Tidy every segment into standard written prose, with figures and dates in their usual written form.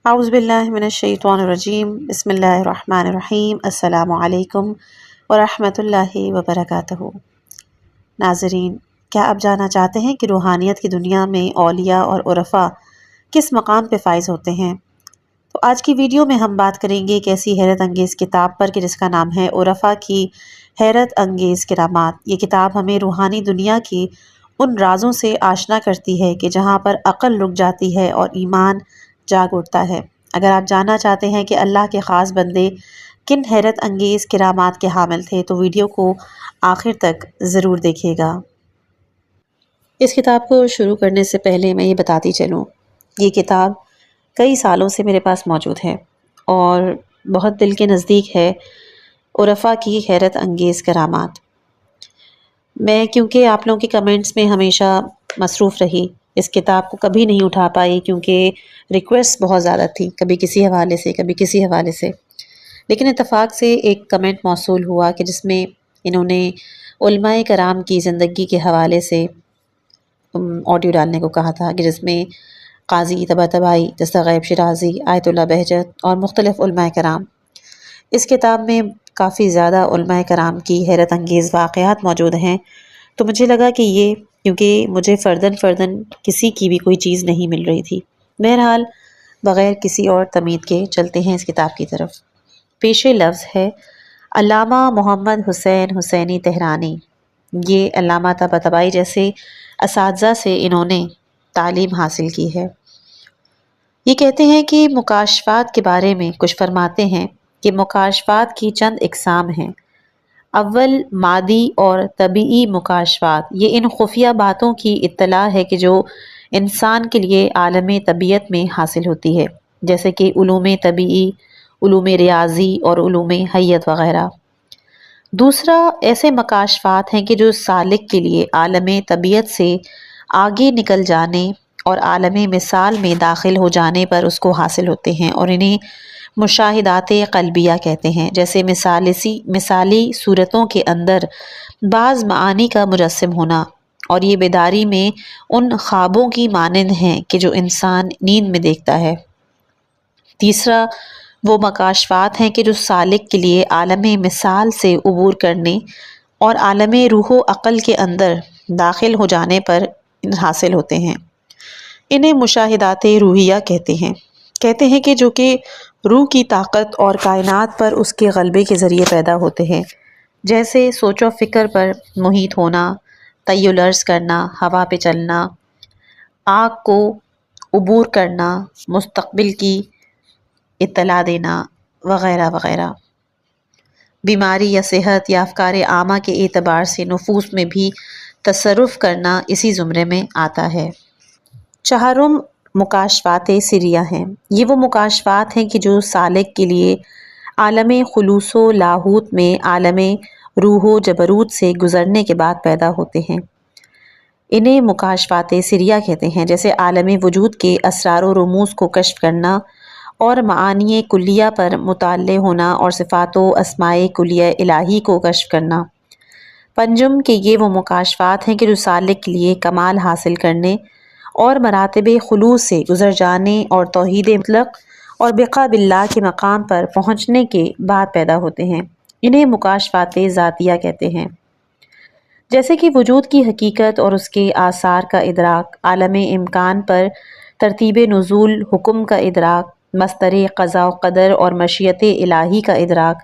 اعوذ باللہ من الشیطان الرجیم بسم اللہ الرحمن الرحیم السلام علیکم ورحمۃ اللہ وبرکاتہ۔ ناظرین، کیا آپ جاننا چاہتے ہیں کہ روحانیت کی دنیا میں اولیاء اور عرفاء کس مقام پہ فائز ہوتے ہیں؟ تو آج کی ویڈیو میں ہم بات کریں گے ایک ایسی حیرت انگیز کتاب پر کہ جس کا نام ہے عرفاء کی حیرت انگیز کرامات۔ یہ کتاب ہمیں روحانی دنیا کی ان رازوں سے آشنا کرتی ہے کہ جہاں پر عقل رک جاتی ہے اور ایمان جاگ اٹھتا ہے۔ اگر آپ جاننا چاہتے ہیں کہ اللہ کے خاص بندے کن حیرت انگیز کرامات کے حامل تھے تو ویڈیو کو آخر تک ضرور دیکھیے گا۔ اس کتاب کو شروع کرنے سے پہلے میں یہ بتاتی چلوں، یہ کتاب کئی سالوں سے میرے پاس موجود ہے اور بہت دل کے نزدیک ہے۔ عرفاء کی حیرت انگیز کرامات، میں کیونکہ آپ لوگوں کے کمنٹس میں ہمیشہ مصروف رہی، اس کتاب کو کبھی نہیں اٹھا پائی کیونکہ ریکویسٹ بہت زیادہ تھی، کبھی کسی حوالے سے کبھی کسی حوالے سے، لیکن اتفاق سے ایک کمنٹ موصول ہوا کہ جس میں انہوں نے علماء کرام کی زندگی کے حوالے سے آڈیو ڈالنے کو کہا تھا، کہ جس میں قاضی طباطبائی، دستغیب شیرازی، آیت اللہ بہجت اور مختلف علماء کرام۔ اس کتاب میں کافی زیادہ علماء کرام کی حیرت انگیز واقعات موجود ہیں، تو مجھے لگا کہ یہ کیونکہ مجھے فرداً کسی کی بھی کوئی چیز نہیں مل رہی تھی، بہرحال بغیر کسی اور تمید کے چلتے ہیں اس کتاب کی طرف۔ پیش لفظ ہے علامہ محمد حسین حسینی تہرانی۔ یہ علامہ طباطبائی جیسے اساتذہ سے انہوں نے تعلیم حاصل کی ہے۔ یہ کہتے ہیں کہ مکاشفات کے بارے میں کچھ فرماتے ہیں کہ مکاشفات کی چند اقسام ہیں۔ اول مادی اور طبعی مکاشفات، یہ ان خفیہ باتوں کی اطلاع ہے کہ جو انسان کے لیے عالم طبیعت میں حاصل ہوتی ہے، جیسے کہ علوم طبعی، علوم ریاضی اور علوم حیت وغیرہ۔ دوسرا ایسے مکاشفات ہیں کہ جو سالک کے لیے عالم طبیعت سے آگے نکل جانے اور عالم مثال میں داخل ہو جانے پر اس کو حاصل ہوتے ہیں، اور انہیں مشاہدات قلبیہ کہتے ہیں، جیسے مثالی صورتوں کے اندر بعض معانی کا مجسم ہونا، اور یہ بیداری میں ان خوابوں کی مانند ہیں کہ جو انسان نیند میں دیکھتا ہے۔ تیسرا وہ مکاشفات ہیں کہ جو سالک کے لیے عالم مثال سے عبور کرنے اور عالم روح و عقل کے اندر داخل ہو جانے پر حاصل ہوتے ہیں۔ انہیں مشاہدات روحیہ کہتے ہیں کہ جو کہ روح کی طاقت اور کائنات پر اس کے غلبے کے ذریعے پیدا ہوتے ہیں، جیسے سوچ و فکر پر محیط ہونا، طی الارض کرنا، ہوا پہ چلنا، آگ کو عبور کرنا، مستقبل کی اطلاع دینا وغیرہ وغیرہ۔ بیماری یا صحت یا افکار عامہ کے اعتبار سے نفوس میں بھی تصرف کرنا اسی زمرے میں آتا ہے۔ چہارم مکاشفات سریہ ہیں۔ یہ وہ مکاشفات ہیں کہ جو سالک کے لیے عالم خلوص و لاہوت میں عالم روح و جبروت سے گزرنے کے بعد پیدا ہوتے ہیں۔ انہیں مکاشفات سریہ کہتے ہیں، جیسے عالم وجود کے اسرار و رموز کو کشف کرنا اور معانی کلیہ پر مطلع ہونا اور صفات و اسماء کلیہ الہی کو کشف کرنا۔ پنجم کہ یہ وہ مکاشفات ہیں کہ جو سالک کے لیے کمال حاصل کرنے اور مراتب خلوص سے گزر جانے اور توحید مطلق اور بقاء باللہ کے مقام پر پہنچنے کے بعد پیدا ہوتے ہیں۔ انہیں مکاشفات ذاتیہ کہتے ہیں، جیسے کہ وجود کی حقیقت اور اس کے آثار کا ادراک، عالم امکان پر ترتیب نزول حکم کا ادراک، مصدر قضاء و قدر اور مشیت الہی کا ادراک،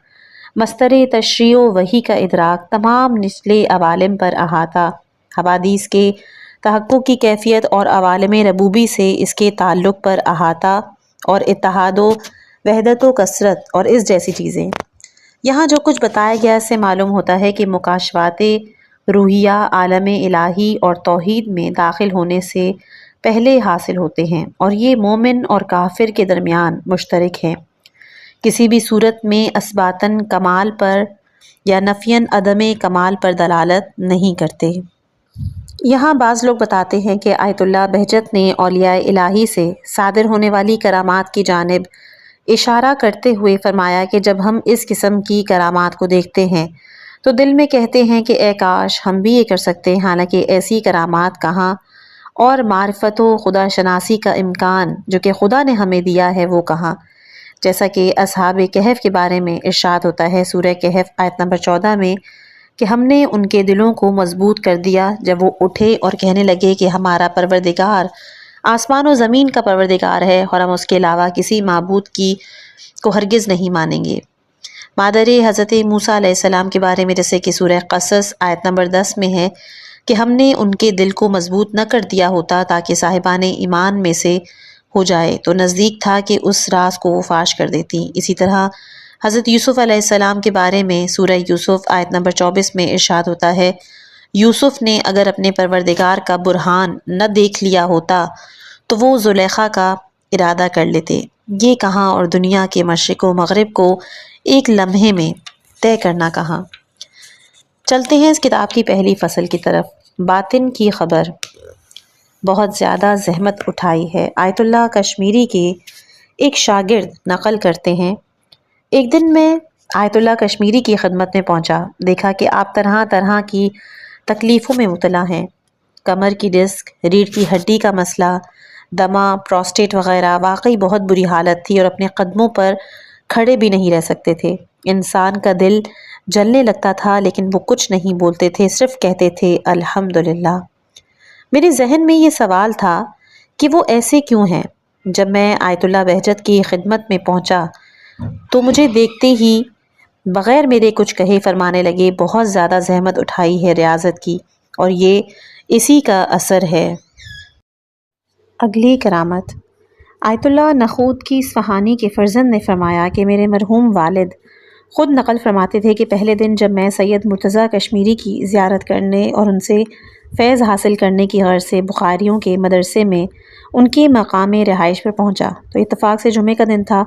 مصدر تشریع و وحی کا ادراک، تمام نچلے عوالم پر احاطہ، حوادث کے تحقق کی کیفیت اور عوالم ربوبی سے اس کے تعلق پر احاطہ اور اتحاد و وحدت و کثرت اور اس جیسی چیزیں۔ یہاں جو کچھ بتایا گیا اس سے معلوم ہوتا ہے کہ مکاشفات روحیہ عالم الہی اور توحید میں داخل ہونے سے پہلے حاصل ہوتے ہیں، اور یہ مومن اور کافر کے درمیان مشترک ہیں، کسی بھی صورت میں اثباتاً کمال پر یا نفیاً عدم کمال پر دلالت نہیں کرتے۔ یہاں بعض لوگ بتاتے ہیں کہ آیت اللہ بہجت نے اولیاء الہی سے صادر ہونے والی کرامات کی جانب اشارہ کرتے ہوئے فرمایا کہ جب ہم اس قسم کی کرامات کو دیکھتے ہیں تو دل میں کہتے ہیں کہ اے کاش ہم بھی یہ کر سکتے، حالانکہ ایسی کرامات کہاں اور معرفت و خدا شناسی کا امکان جو کہ خدا نے ہمیں دیا ہے وہ کہاں؟ جیسا کہ اصحاب کہف کے بارے میں ارشاد ہوتا ہے سورہ کہف آیت نمبر 14 میں کہ ہم نے ان کے دلوں کو مضبوط کر دیا جب وہ اٹھے اور کہنے لگے کہ ہمارا پروردگار آسمان و زمین کا پروردگار ہے اور ہم اس کے علاوہ کسی معبود کی کو ہرگز نہیں مانیں گے۔ مادر حضرت موسیٰ علیہ السلام کے بارے میں جیسے کہ سورہ قصص آیت نمبر 10 میں ہے کہ ہم نے ان کے دل کو مضبوط نہ کر دیا ہوتا تاکہ صاحبان ایمان میں سے ہو جائے تو نزدیک تھا کہ اس راز کو وہ فاش کر دیتی۔ اسی طرح حضرت یوسف علیہ السلام کے بارے میں سورہ یوسف آیت نمبر 24 میں ارشاد ہوتا ہے یوسف نے اگر اپنے پروردگار کا برہان نہ دیکھ لیا ہوتا تو وہ زلیخا کا ارادہ کر لیتے۔ یہ کہاں اور دنیا کے مشرق و مغرب کو ایک لمحے میں طے کرنا کہاں۔ چلتے ہیں اس کتاب کی پہلی فصل کی طرف۔ باطن کی خبر۔ بہت زیادہ زحمت اٹھائی ہے۔ آیت اللہ کشمیری کے ایک شاگرد نقل کرتے ہیں ایک دن میں آیت اللہ کشمیری کی خدمت میں پہنچا، دیکھا کہ آپ طرح طرح کی تکلیفوں میں مبتلا ہیں۔ کمر کی ڈسک، ریڑھ کی ہڈی کا مسئلہ، دمہ، پروسٹیٹ وغیرہ، واقعی بہت بری حالت تھی اور اپنے قدموں پر کھڑے بھی نہیں رہ سکتے تھے۔ انسان کا دل جلنے لگتا تھا لیکن وہ کچھ نہیں بولتے تھے، صرف کہتے تھے الحمدللہ۔ میرے ذہن میں یہ سوال تھا کہ وہ ایسے کیوں ہیں؟ جب میں آیت اللہ بہجت کی خدمت میں پہنچا تو مجھے دیکھتے ہی بغیر میرے کچھ کہے فرمانے لگے بہت زیادہ زحمت اٹھائی ہے ریاضت کی اور یہ اسی کا اثر ہے۔ اگلی کرامت۔ آیت اللہ نخود کی اصفہانی کے فرزند نے فرمایا کہ میرے مرحوم والد خود نقل فرماتے تھے کہ پہلے دن جب میں سید مرتضیٰ کشمیری کی زیارت کرنے اور ان سے فیض حاصل کرنے کی غرض سے بخاریوں کے مدرسے میں ان کے مقام رہائش پر پہنچا تو اتفاق سے جمعے کا دن تھا۔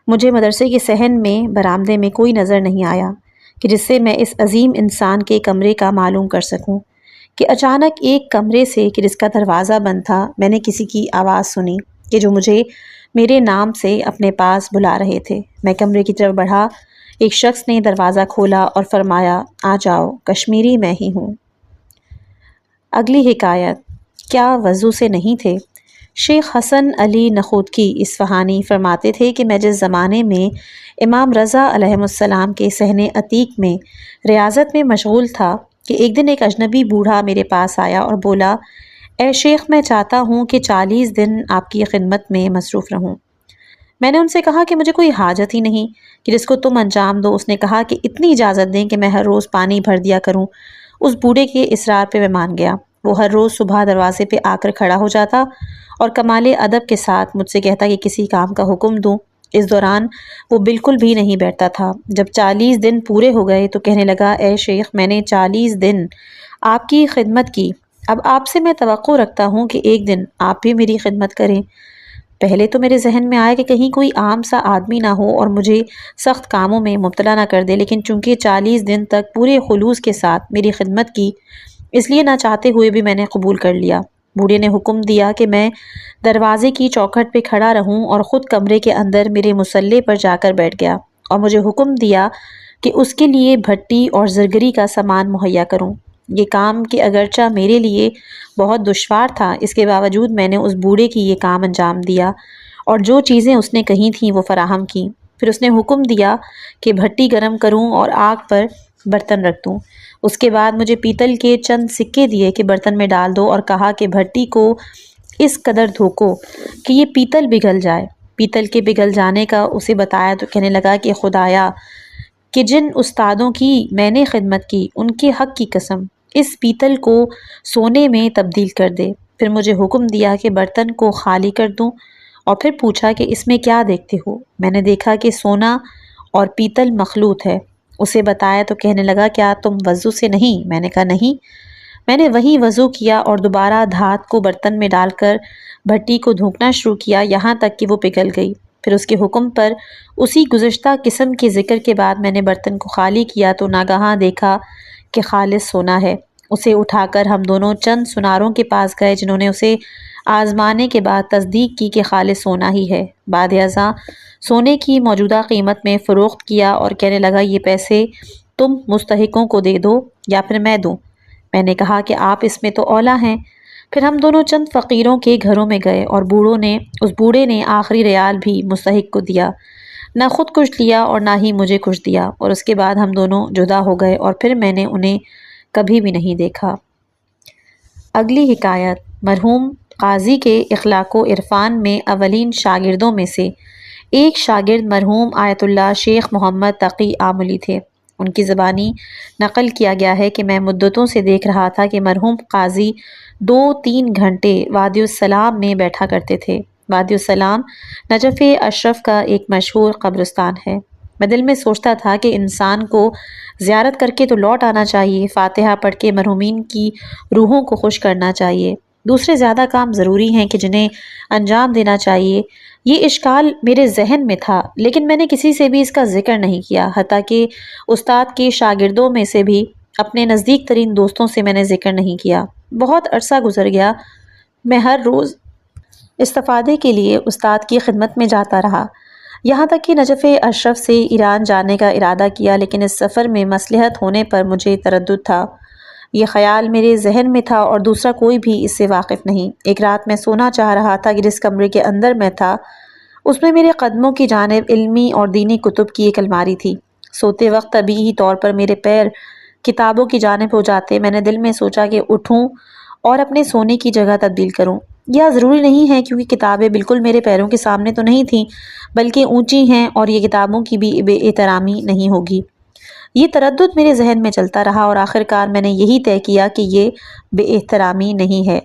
مجھے مدرسے کے صحن میں برآمدے میں کوئی نظر نہیں آیا کہ جس سے میں اس عظیم انسان کے کمرے کا معلوم کر سکوں کہ اچانک ایک کمرے سے کہ جس کا دروازہ بند تھا میں نے کسی کی آواز سنی کہ جو مجھے میرے نام سے اپنے پاس بلا رہے تھے۔ میں کمرے کی طرف بڑھا، ایک شخص نے دروازہ کھولا اور فرمایا آ جاؤ، کشمیری میں ہی ہوں۔ اگلی حکایت۔ کیا وضو سے نہیں تھے؟ شیخ حسن علی نخودکی اصفہانی فرماتے تھے کہ میں جس زمانے میں امام رضا علیہ السلام کے صحن عتیق میں ریاضت میں مشغول تھا کہ ایک دن ایک اجنبی بوڑھا میرے پاس آیا اور بولا اے شیخ میں چاہتا ہوں کہ 40 دن آپ کی خدمت میں مصروف رہوں۔ میں نے ان سے کہا کہ مجھے کوئی حاجت ہی نہیں کہ جس کو تم انجام دو۔ اس نے کہا کہ اتنی اجازت دیں کہ میں ہر روز پانی بھر دیا کروں۔ اس بوڑھے کے اصرار پہ میں مان گیا۔ وہ ہر روز صبح دروازے پہ آ کر کھڑا ہو جاتا اور کمال ادب کے ساتھ مجھ سے کہتا کہ کسی کام کا حکم دوں۔ اس دوران وہ بالکل بھی نہیں بیٹھتا تھا۔ جب 40 دن پورے ہو گئے تو کہنے لگا اے شیخ میں نے 40 دن آپ کی خدمت کی، اب آپ سے میں توقع رکھتا ہوں کہ ایک دن آپ بھی میری خدمت کریں۔ پہلے تو میرے ذہن میں آیا کہ کہیں کوئی عام سا آدمی نہ ہو اور مجھے سخت کاموں میں مبتلا نہ کر دے، لیکن چونکہ 40 دن تک پورے خلوص کے ساتھ میری خدمت کی اس لیے نہ چاہتے ہوئے بھی میں نے قبول کر لیا۔ بوڑھے نے حکم دیا کہ میں دروازے کی چوکھٹ پہ کھڑا رہوں اور خود کمرے کے اندر میرے مصلے پر جا کر بیٹھ گیا اور مجھے حکم دیا کہ اس کے لیے بھٹی اور زرگری کا سامان مہیا کروں۔ یہ کام کہ اگرچہ میرے لیے بہت دشوار تھا، اس کے باوجود میں نے اس بوڑھے کی یہ کام انجام دیا اور جو چیزیں اس نے کہی تھیں وہ فراہم کیں۔ پھر اس نے حکم دیا کہ بھٹی گرم کروں اور آگ پر برتن رکھ دوں۔ اس کے بعد مجھے پیتل کے چند سکے دیے کہ برتن میں ڈال دو اور کہا کہ بھٹی کو اس قدر دھوکو کہ یہ پیتل پگھل جائے۔ پیتل کے پگھل جانے کا اسے بتایا تو کہنے لگا کہ خدایا کہ جن استادوں کی میں نے خدمت کی ان کے حق کی قسم اس پیتل کو سونے میں تبدیل کر دے۔ پھر مجھے حکم دیا کہ برتن کو خالی کر دوں اور پھر پوچھا کہ اس میں کیا دیکھتے ہو؟ میں نے دیکھا کہ سونا اور پیتل مخلوط ہے۔ اسے بتایا تو کہنے لگا کیا تم وضو سے نہیں؟ میں نے کہا نہیں۔ میں نے وہی وضو کیا اور دوبارہ دھات کو برتن میں ڈال کر بھٹی کو دھونکنا شروع کیا یہاں تک کہ وہ پگھل گئی۔ پھر اس کے حکم پر اسی گزشتہ قسم کے ذکر کے بعد میں نے برتن کو خالی کیا تو ناگہاں دیکھا کہ خالص سونا ہے۔ اسے اٹھا کر ہم دونوں چند سناروں کے پاس گئے جنہوں نے اسے آزمانے کے بعد تصدیق کی کہ خالص سونا ہی ہے۔ بعد ازاں سونے کی موجودہ قیمت میں فروخت کیا اور کہنے لگا یہ پیسے تم مستحقوں کو دے دو یا پھر میں دوں؟ میں نے کہا کہ آپ اس میں تو اولیٰ ہیں۔ پھر ہم دونوں چند فقیروں کے گھروں میں گئے اور اس بوڑھے نے آخری ریال بھی مستحق کو دیا، نہ خود کچھ لیا اور نہ ہی مجھے کچھ دیا، اور اس کے بعد ہم دونوں جدا ہو گئے اور پھر میں نے انہیں کبھی بھی نہیں دیکھا۔ اگلی حکایت مرحوم قاضی کے اخلاق و عرفان میں اولین شاگردوں میں سے ایک شاگرد مرحوم آیت اللہ شیخ محمد تقی آملی تھے۔ ان کی زبانی نقل کیا گیا ہے کہ میں مدتوں سے دیکھ رہا تھا کہ مرحوم قاضی 2-3 گھنٹے وادی السلام میں بیٹھا کرتے تھے۔ وادی السلام نجف اشرف کا ایک مشہور قبرستان ہے۔ میں دل میں سوچتا تھا کہ انسان کو زیارت کر کے تو لوٹ آنا چاہیے، فاتحہ پڑھ کے مرحومین کی روحوں کو خوش کرنا چاہیے، دوسرے زیادہ کام ضروری ہیں کہ جنہیں انجام دینا چاہیے۔ یہ اشکال میرے ذہن میں تھا، لیکن میں نے کسی سے بھی اس کا ذکر نہیں کیا، حتیٰ کہ استاد کے شاگردوں میں سے بھی اپنے نزدیک ترین دوستوں سے میں نے ذکر نہیں کیا۔ بہت عرصہ گزر گیا، میں ہر روز استفادے کے لیے استاد کی خدمت میں جاتا رہا، یہاں تک کہ نجف اشرف سے ایران جانے کا ارادہ کیا، لیکن اس سفر میں مصلحت ہونے پر مجھے تردد تھا۔ یہ خیال میرے ذہن میں تھا اور دوسرا کوئی بھی اس سے واقف نہیں۔ ایک رات میں سونا چاہ رہا تھا کہ جس کمرے کے اندر میں تھا اس میں میرے قدموں کی جانب علمی اور دینی کتب کی ایک الماری تھی۔ سوتے وقت طبیعی طور پر میرے پیر کتابوں کی جانب ہو جاتے۔ میں نے دل میں سوچا کہ اٹھوں اور اپنے سونے کی جگہ تبدیل کروں۔ یہ ضروری نہیں ہے کیونکہ کتابیں بالکل میرے پیروں کے سامنے تو نہیں تھیں، بلکہ اونچی ہیں اور یہ کتابوں کی بھی بے احترامی نہیں ہوگی۔ یہ تردد میرے ذہن میں چلتا رہا اور آخر کار میں نے یہی طے کیا کہ یہ بے احترامی نہیں ہے،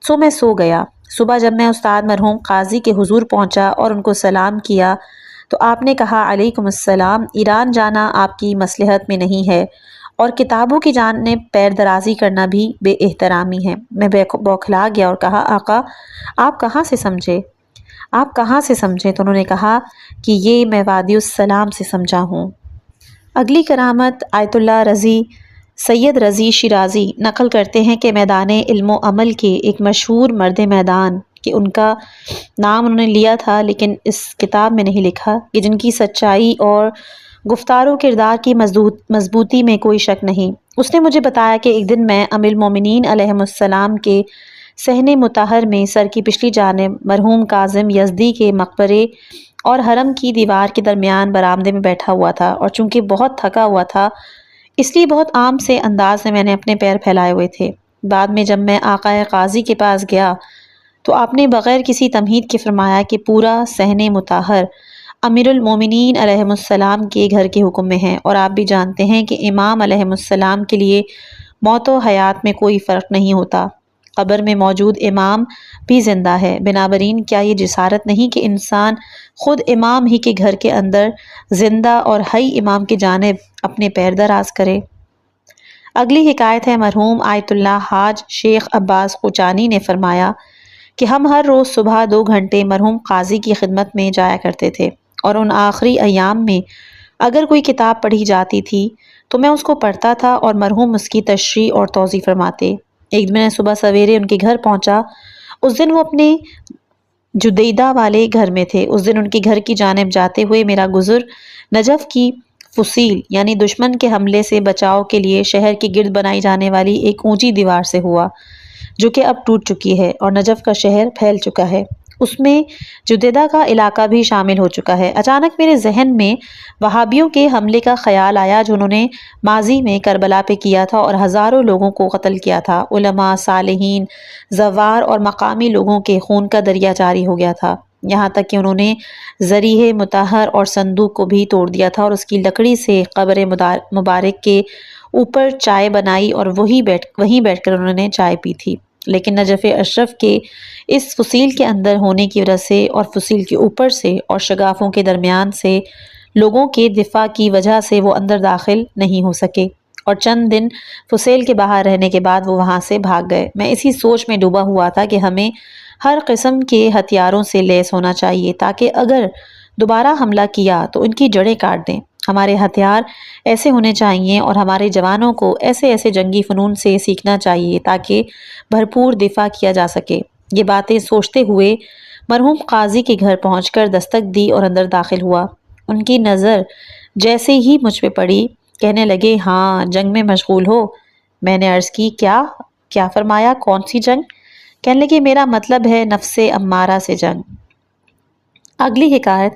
سو میں سو گیا۔ صبح جب میں استاد مرحوم قاضی کے حضور پہنچا اور ان کو سلام کیا تو آپ نے کہا، علیکم السلام، ایران جانا آپ کی مصلحت میں نہیں ہے اور کتابوں کی جانب پیر درازی کرنا بھی بے احترامی ہے۔ میں بوکھلا گیا اور کہا، آقا آپ کہاں سے سمجھے؟ تو انہوں نے کہا کہ یہ میں وادی السلام سے سمجھا ہوں۔ اگلی کرامت آیت اللہ رضی سید رضی شیرازی نقل کرتے ہیں کہ میدان علم و عمل کے ایک مشہور مرد میدان کہ ان کا نام انہوں نے لیا تھا لیکن اس کتاب میں نہیں لکھا، کہ جن کی سچائی اور گفتار و کردار کی مضبوطی میں کوئی شک نہیں، اس نے مجھے بتایا کہ ایک دن میں ام المومنین علیہم السلام کے صحن مطہر میں سر کی پچھلی جانب مرحوم کاظم یزدی کے مقبرے اور حرم کی دیوار کے درمیان برآمدے میں بیٹھا ہوا تھا، اور چونکہ بہت تھکا ہوا تھا اس لیے بہت عام سے انداز میں نے اپنے پیر پھیلائے ہوئے تھے۔ بعد میں جب میں آقا قاضی کے پاس گیا تو آپ نے بغیر کسی تمہید کے فرمایا کہ پورا صحن مطہر امیر المومنین علیہم السلام کے گھر کے حکم میں ہے، اور آپ بھی جانتے ہیں کہ امام علیہم السلام کے لیے موت و حیات میں کوئی فرق نہیں ہوتا، قبر میں موجود امام بھی زندہ ہے، بنابراین کیا یہ جسارت نہیں کہ انسان خود امام ہی کے گھر کے اندر زندہ اور حی امام کی جانب اپنے پیر دراز کرے۔ اگلی حکایت ہے مرحوم آیت اللہ حاج شیخ عباس قوچانی نے فرمایا کہ ہم ہر روز صبح 2 گھنٹے مرحوم قاضی کی خدمت میں جایا کرتے تھے، اور ان آخری ایام میں اگر کوئی کتاب پڑھی جاتی تھی تو میں اس کو پڑھتا تھا اور مرحوم اس کی تشریح اور توضیح فرماتے۔ ایک دن میں صبح سویرے ان کے گھر پہنچا، اس دن وہ اپنے جدیدہ والے گھر میں تھے۔ اس دن ان کے گھر کی جانب جاتے ہوئے میرا گزر نجف کی فصیل یعنی دشمن کے حملے سے بچاؤ کے لیے شہر کے گرد بنائی جانے والی ایک اونچی دیوار سے ہوا، جو کہ اب ٹوٹ چکی ہے اور نجف کا شہر پھیل چکا ہے، اس میں جدیدہ کا علاقہ بھی شامل ہو چکا ہے۔ اچانک میرے ذہن میں وہابیوں کے حملے کا خیال آیا جو انہوں نے ماضی میں کربلا پہ کیا تھا اور ہزاروں لوگوں کو قتل کیا تھا۔ علماء، صالحین، زوار اور مقامی لوگوں کے خون کا دریا جاری ہو گیا تھا، یہاں تک کہ انہوں نے ذریح مطہر اور صندوق کو بھی توڑ دیا تھا اور اس کی لکڑی سے قبر مبارک کے اوپر چائے بنائی اور وہیں بیٹھ کر انہوں نے چائے پی تھی۔ لیکن نجف اشرف کے اس فصیل کے اندر ہونے کی وجہ سے اور فصیل کے اوپر سے اور شگافوں کے درمیان سے لوگوں کے دفاع کی وجہ سے وہ اندر داخل نہیں ہو سکے، اور چند دن فصیل کے باہر رہنے کے بعد وہ وہاں سے بھاگ گئے۔ میں اسی سوچ میں ڈوبا ہوا تھا کہ ہمیں ہر قسم کے ہتھیاروں سے لیس ہونا چاہیے تاکہ اگر دوبارہ حملہ کیا تو ان کی جڑیں کاٹ دیں۔ ہمارے ہتھیار ایسے ہونے چاہیے اور ہمارے جوانوں کو ایسے جنگی فنون سے سیکھنا چاہیے تاکہ بھرپور دفاع کیا جا سکے۔ یہ باتیں سوچتے ہوئے مرحوم قاضی کے گھر پہنچ کر دستک دی اور اندر داخل ہوا۔ ان کی نظر جیسے ہی مجھ پہ پڑی کہنے لگے، ہاں جنگ میں مشغول ہو؟ میں نے عرض کی، کیا فرمایا؟ کون سی جنگ؟ کہنے لگے میرا مطلب ہے نفس امارہ سے جنگ۔ اگلی حکایت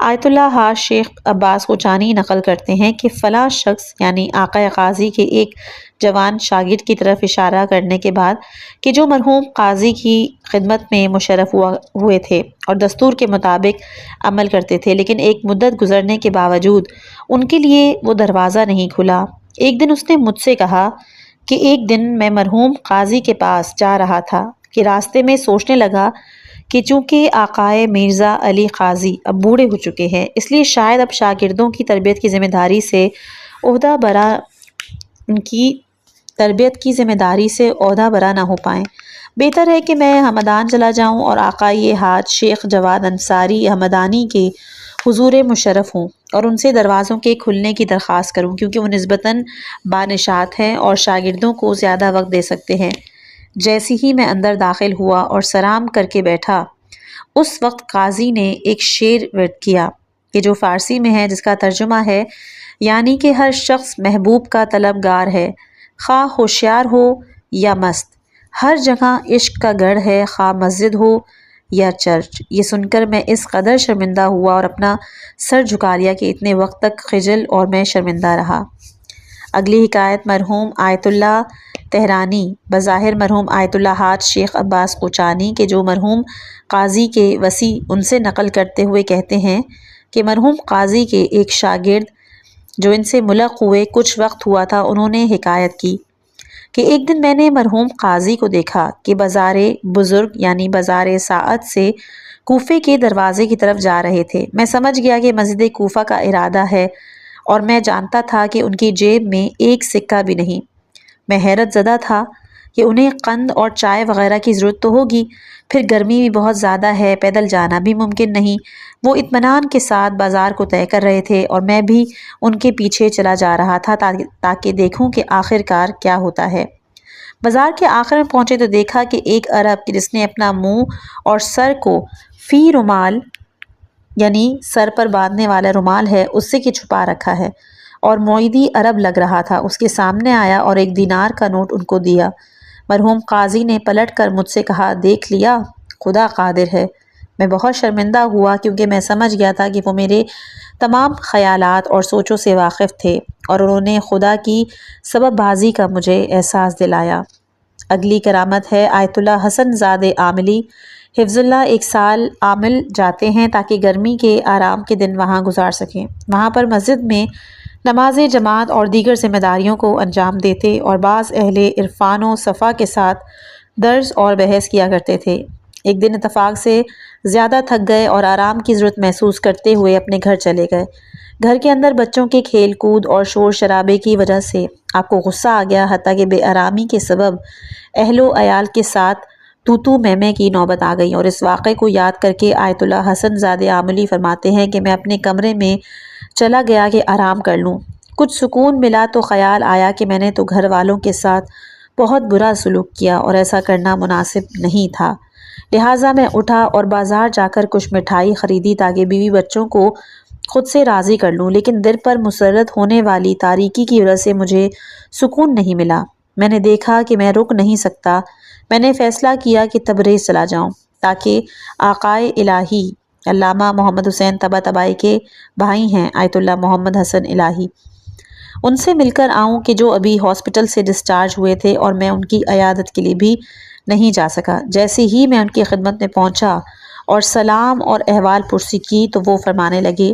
آیت اللہ حاج شیخ عباس کوچانی نقل کرتے ہیں کہ فلاں شخص یعنی آقا قاضی کے ایک جوان شاگرد کی طرف اشارہ کرنے کے بعد کہ جو مرحوم قاضی کی خدمت میں مشرف ہوئے تھے اور دستور کے مطابق عمل کرتے تھے، لیکن ایک مدت گزرنے کے باوجود ان کے لیے وہ دروازہ نہیں کھلا۔ ایک دن اس نے مجھ سے کہا کہ ایک دن میں مرحوم قاضی کے پاس جا رہا تھا کہ راستے میں سوچنے لگا کہ چونکہ آقائے مرزا علی قاضی اب بوڑھے ہو چکے ہیں، اس لیے شاید اب شاگردوں کی تربیت کی ذمہ داری سے عہدہ برا نہ ہو پائیں۔ بہتر ہے کہ میں ہمدان چلا جاؤں اور آقائی حاج شیخ جواد انصاری ہمدانی کے حضور مشرف ہوں اور ان سے دروازوں کے کھلنے کی درخواست کروں، کیونکہ وہ نسبتاً بانشات ہیں اور شاگردوں کو زیادہ وقت دے سکتے ہیں۔ جیسی ہی میں اندر داخل ہوا اور سلام کر کے بیٹھا، اس وقت قاضی نے ایک شعر ورد کیا کہ جو فارسی میں ہے، جس کا ترجمہ ہے یعنی کہ ہر شخص محبوب کا طلبگار ہے، خواہ ہوشیار ہو یا مست، ہر جگہ عشق کا گڑھ ہے، خواہ مسجد ہو یا چرچ۔ یہ سن کر میں اس قدر شرمندہ ہوا اور اپنا سر جھکا لیا کہ اتنے وقت تک خجل اور میں شرمندہ رہا۔ اگلی حکایت مرحوم آیت اللہ تہرانی بظاہر مرحوم آیت اللہ حاج شیخ عباس کوچانی کے جو مرحوم قاضی کے وصی ان سے نقل کرتے ہوئے کہتے ہیں کہ مرحوم قاضی کے ایک شاگرد جو ان سے ملق ہوئے کچھ وقت ہوا تھا، انہوں نے حکایت کی کہ ایک دن میں نے مرحوم قاضی کو دیکھا کہ بازار بزرگ یعنی بازار ساعت سے کوفے کے دروازے کی طرف جا رہے تھے۔ میں سمجھ گیا کہ مسجد کوفہ کا ارادہ ہے اور میں جانتا تھا کہ ان کی جیب میں ایک سکہ بھی نہیں۔ میں حیرت زدہ تھا کہ انہیں قند اور چائے وغیرہ کی ضرورت تو ہوگی، پھر گرمی بھی بہت زیادہ ہے، پیدل جانا بھی ممکن نہیں۔ وہ اطمینان کے ساتھ بازار کو طے کر رہے تھے اور میں بھی ان کے پیچھے چلا جا رہا تھا تاکہ دیکھوں کہ آخر کار کیا ہوتا ہے۔ بازار کے آخر میں پہنچے تو دیکھا کہ ایک عرب جس نے اپنا منہ اور سر کو فی رومال یعنی سر پر باندھنے والا رومال ہے اس سے چھپا رکھا ہے اور معیدی عرب لگ رہا تھا، اس کے سامنے آیا اور ایک دینار کا نوٹ ان کو دیا۔ مرحوم قاضی نے پلٹ کر مجھ سے کہا، دیکھ لیا، خدا قادر ہے۔ میں بہت شرمندہ ہوا کیونکہ میں سمجھ گیا تھا کہ وہ میرے تمام خیالات اور سوچوں سے واقف تھے اور انہوں نے خدا کی سبب بازی کا مجھے احساس دلایا۔ اگلی کرامت ہے آیت اللہ حسن زادہ عاملی حفظ اللہ ایک سال عامل جاتے ہیں تاکہ گرمی کے آرام کے دن وہاں گزار سکیں۔ وہاں پر مسجد میں نماز جماعت اور دیگر ذمہ داریوں کو انجام دیتے اور بعض اہل عرفان و صفا کے ساتھ درس اور بحث کیا کرتے تھے۔ ایک دن اتفاق سے زیادہ تھک گئے اور آرام کی ضرورت محسوس کرتے ہوئے اپنے گھر چلے گئے۔ گھر کے اندر بچوں کے کھیل کود اور شور شرابے کی وجہ سے آپ کو غصہ آ گیا، حتیٰ کہ بے آرامی کے سبب اہل و عیال کے ساتھ تو میں کی نوبت آ گئی، اور اس واقعے کو یاد کر کے آیت اللہ حسن زادہ عاملی فرماتے ہیں کہ میں اپنے کمرے میں چلا گیا کہ آرام کر لوں۔ کچھ سکون ملا تو خیال آیا کہ میں نے تو گھر والوں کے ساتھ بہت برا سلوک کیا اور ایسا کرنا مناسب نہیں تھا، لہٰذا میں اٹھا اور بازار جا کر کچھ مٹھائی خریدی تاکہ بیوی بچوں کو خود سے راضی کر لوں، لیکن دل پر مسلط ہونے والی تاریکی کی وجہ سے مجھے سکون نہیں ملا۔ میں نے دیکھا کہ میں رک نہیں سکتا۔ میں نے فیصلہ کیا کہ تبریز چلا جاؤں تاکہ آقائے الہی علامہ محمد حسین طباطبائی کے بھائی ہیں آیت اللہ محمد حسن الہی، ان سے مل کر آؤں کہ جو ابھی ہاسپٹل سے ڈسچارج ہوئے تھے اور میں ان کی عیادت کے لیے بھی نہیں جا سکا۔ جیسے ہی میں ان کی خدمت میں پہنچا اور سلام اور احوال پرسی کی تو وہ فرمانے لگے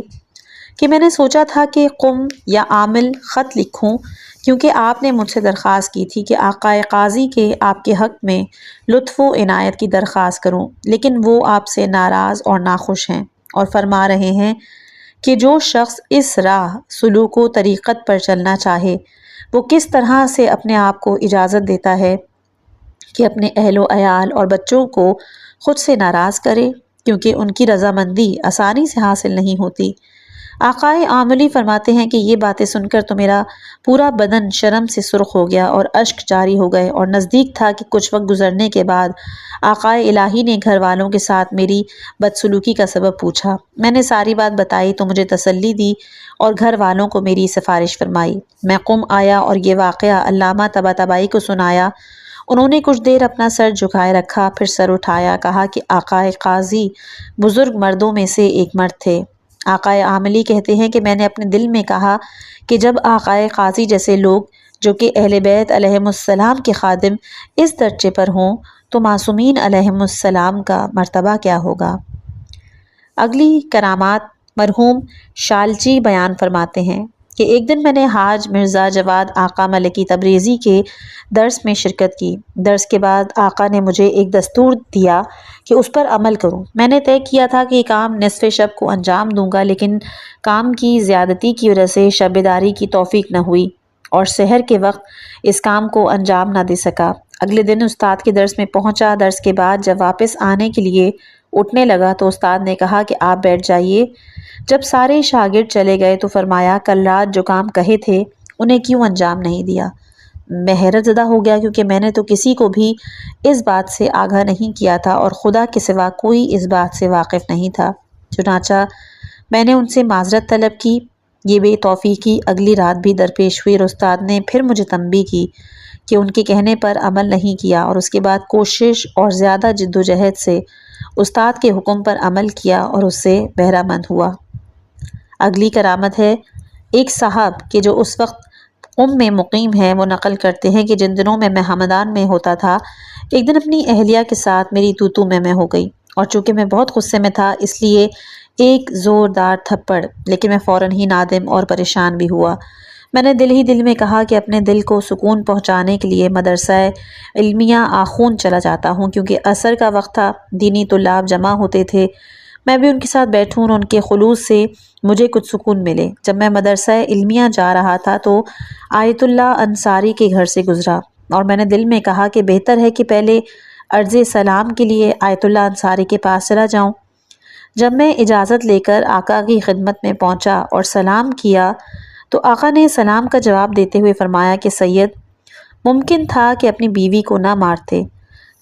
کہ میں نے سوچا تھا کہ قم یا عامل خط لکھوں، کیونکہ آپ نے مجھ سے درخواست کی تھی کہ آقا قاضی کے آپ کے حق میں لطف و عنایت کی درخواست کروں، لیکن وہ آپ سے ناراض اور ناخوش ہیں اور فرما رہے ہیں کہ جو شخص اس راہ سلوک و طریقت پر چلنا چاہے وہ کس طرح سے اپنے آپ کو اجازت دیتا ہے کہ اپنے اہل و عیال اور بچوں کو خود سے ناراض کرے، کیونکہ ان کی رضامندی آسانی سے حاصل نہیں ہوتی۔ آقائے عاملی فرماتے ہیں کہ یہ باتیں سن کر تو میرا پورا بدن شرم سے سرخ ہو گیا اور اشک جاری ہو گئے، اور نزدیک تھا کہ کچھ وقت گزرنے کے بعد آقائے الہی نے گھر والوں کے ساتھ میری بدسلوکی کا سبب پوچھا۔ میں نے ساری بات بتائی تو مجھے تسلی دی اور گھر والوں کو میری سفارش فرمائی۔ میں قم آیا اور یہ واقعہ علامہ طباطبائی کو سنایا انہوں نے کچھ دیر اپنا سر جھکائے رکھا، پھر سر اٹھایا، کہا کہ آقائے قاضی بزرگ مردوں میں سے ایک مرد تھے۔ آقائے عاملی کہتے ہیں کہ میں نے اپنے دل میں کہا کہ جب آقائے قاضی جیسے لوگ جو کہ اہل بیت علیہم السلام کے خادم اس درجے پر ہوں تو معصومین علیہم السلام کا مرتبہ کیا ہوگا۔ اگلی کرامات مرحوم شالچی بیان فرماتے ہیں کہ ایک دن میں نے حاج مرزا جواد آقا ملکی تبریزی کے درس میں شرکت کی۔ درس کے بعد آقا نے مجھے ایک دستور دیا کہ اس پر عمل کروں۔ میں نے طے کیا تھا کہ یہ کام نصف شب کو انجام دوں گا، لیکن کام کی زیادتی کی وجہ سے شب بیداری کی توفیق نہ ہوئی اور سحر کے وقت اس کام کو انجام نہ دے سکا۔ اگلے دن استاد کے درس میں پہنچا۔ درس کے بعد جب واپس آنے کے لیے اٹھنے لگا تو استاد نے کہا کہ آپ بیٹھ جائیے۔ جب سارے شاگرد چلے گئے تو فرمایا کل رات جو کام کہے تھے انہیں کیوں انجام نہیں دیا؟ میں حیرت زدہ ہو گیا کیونکہ میں نے تو کسی کو بھی اس بات سے آگاہ نہیں کیا تھا اور خدا کے سوا کوئی اس بات سے واقف نہیں تھا۔ چنانچہ میں نے ان سے معذرت طلب کی۔ یہ بے توفیقی اگلی رات بھی درپیش ہوئی اور استاد نے پھر مجھے تنبیہ کی کہ ان کے کہنے پر عمل نہیں کیا، اور اس کے بعد کوشش اور زیادہ جد و جہد سے استاد کے حکم پر عمل کیا اور اس سے بہرہ مند ہوا۔ اگلی کرامت ہے ایک صاحب کہ جو اس وقت میں مقیم ہے، وہ نقل کرتے ہیں کہ جن دنوں میں ہمدان میں ہوتا تھا، ایک دن اپنی اہلیہ کے ساتھ میری تو میں ہو گئی، اور چونکہ میں بہت غصے میں تھا اس لیے ایک زوردار تھپڑ، لیکن میں فوراً ہی نادم اور پریشان بھی ہوا۔ میں نے دل ہی دل میں کہا کہ اپنے دل کو سکون پہنچانے کے لیے مدرسہ علمیہ آخون چلا جاتا ہوں، کیونکہ عصر کا وقت تھا، دینی طلاب جمع ہوتے تھے، میں بھی ان کے ساتھ بیٹھوں اور ان کے خلوص سے مجھے کچھ سکون ملے۔ جب میں مدرسہ علمیہ جا رہا تھا تو آیت اللہ انصاری کے گھر سے گزرا اور میں نے دل میں کہا کہ بہتر ہے کہ پہلے عرض سلام کے لیے آیت اللہ انصاری کے پاس چلا جاؤں۔ جب میں اجازت لے کر آقا کی خدمت میں پہنچا اور سلام کیا تو آقا نے سلام کا جواب دیتے ہوئے فرمایا کہ سید، ممکن تھا کہ اپنی بیوی کو نہ مارتے،